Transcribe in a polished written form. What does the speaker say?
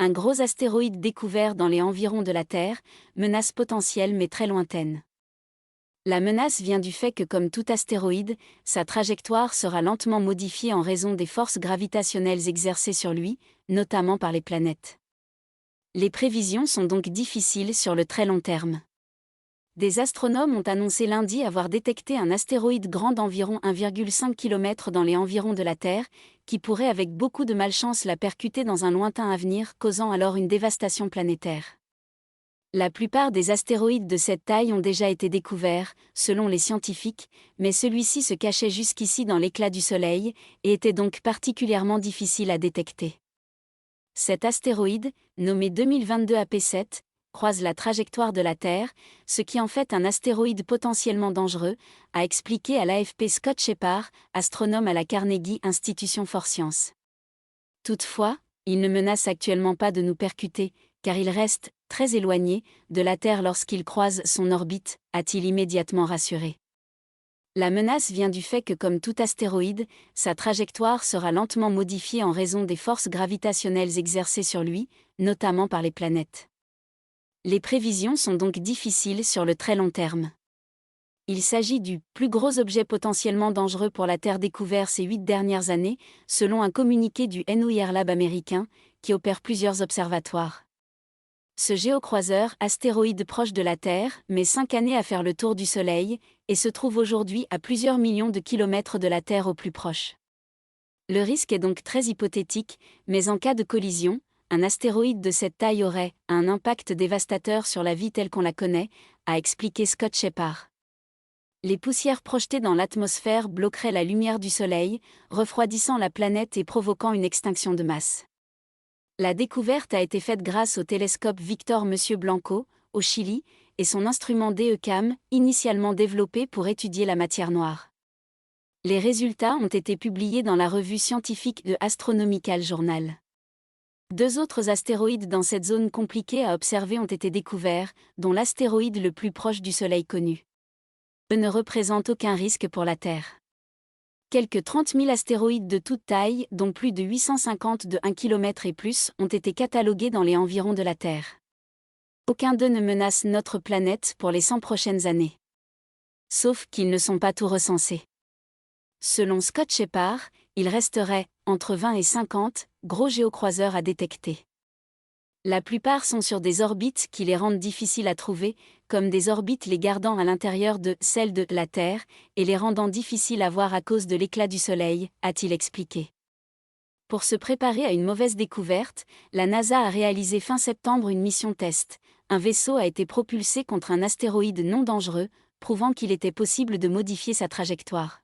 un gros astéroïde découvert dans les environs de la Terre, menace potentielle mais très lointaine. La menace vient du fait que comme tout astéroïde, sa trajectoire sera lentement modifiée en raison des forces gravitationnelles exercées sur lui, notamment par les planètes. Les prévisions sont donc difficiles sur le très long terme. Des astronomes ont annoncé lundi avoir détecté un astéroïde grand d'environ 1,5 km dans les environs de la Terre, qui pourrait avec beaucoup de malchance la percuter dans un lointain avenir, causant alors une dévastation planétaire. La plupart des astéroïdes de cette taille ont déjà été découverts, selon les scientifiques, mais celui-ci se cachait jusqu'ici dans l'éclat du Soleil, et était donc particulièrement difficile à détecter. Cet astéroïde, nommé 2022 AP7, croise la trajectoire de la Terre, ce qui en fait un astéroïde potentiellement dangereux, a expliqué à l'AFP Scott Shepard, astronome à la Carnegie Institution for Science. Toutefois, il ne menace actuellement pas de nous percuter, car il reste très éloigné de la Terre lorsqu'il croise son orbite, a-t-il immédiatement rassuré. La menace vient du fait que comme tout astéroïde, sa trajectoire sera lentement modifiée en raison des forces gravitationnelles exercées sur lui, notamment par les planètes. Les prévisions sont donc difficiles sur le très long terme. Il s'agit du plus gros objet potentiellement dangereux pour la Terre découvert ces 8 dernières années, selon un communiqué du NOIR Lab américain, qui opère plusieurs observatoires. Ce géocroiseur, astéroïde proche de la Terre, met 5 années à faire le tour du Soleil, et se trouve aujourd'hui à plusieurs millions de kilomètres de la Terre au plus proche. Le risque est donc très hypothétique, mais en cas de collision, un astéroïde de cette taille aurait un impact dévastateur sur la vie telle qu'on la connaît, a expliqué Scott Shepard. Les poussières projetées dans l'atmosphère bloqueraient la lumière du Soleil, refroidissant la planète et provoquant une extinction de masse. La découverte a été faite grâce au télescope Victor Monsieur Blanco, au Chili, et son instrument DECAM, initialement développé pour étudier la matière noire. Les résultats ont été publiés dans la revue scientifique The Astronomical Journal. 2 autres astéroïdes dans cette zone compliquée à observer ont été découverts, dont l'astéroïde le plus proche du Soleil connu. Eux ne représentent aucun risque pour la Terre. Quelques 30 000 astéroïdes de toute taille, dont plus de 850 de 1 km et plus, ont été catalogués dans les environs de la Terre. Aucun d'eux ne menace notre planète pour les 100 prochaines années. Sauf qu'ils ne sont pas tous recensés. Selon Scott Shepard, il resterait entre 20 et 50 gros géocroiseurs à détecter. La plupart sont sur des orbites qui les rendent difficiles à trouver, comme des orbites les gardant à l'intérieur de celles de la Terre, et les rendant difficiles à voir à cause de l'éclat du Soleil, a-t-il expliqué. Pour se préparer à une mauvaise découverte, la NASA a réalisé fin septembre une mission test. Un vaisseau a été propulsé contre un astéroïde non dangereux, prouvant qu'il était possible de modifier sa trajectoire.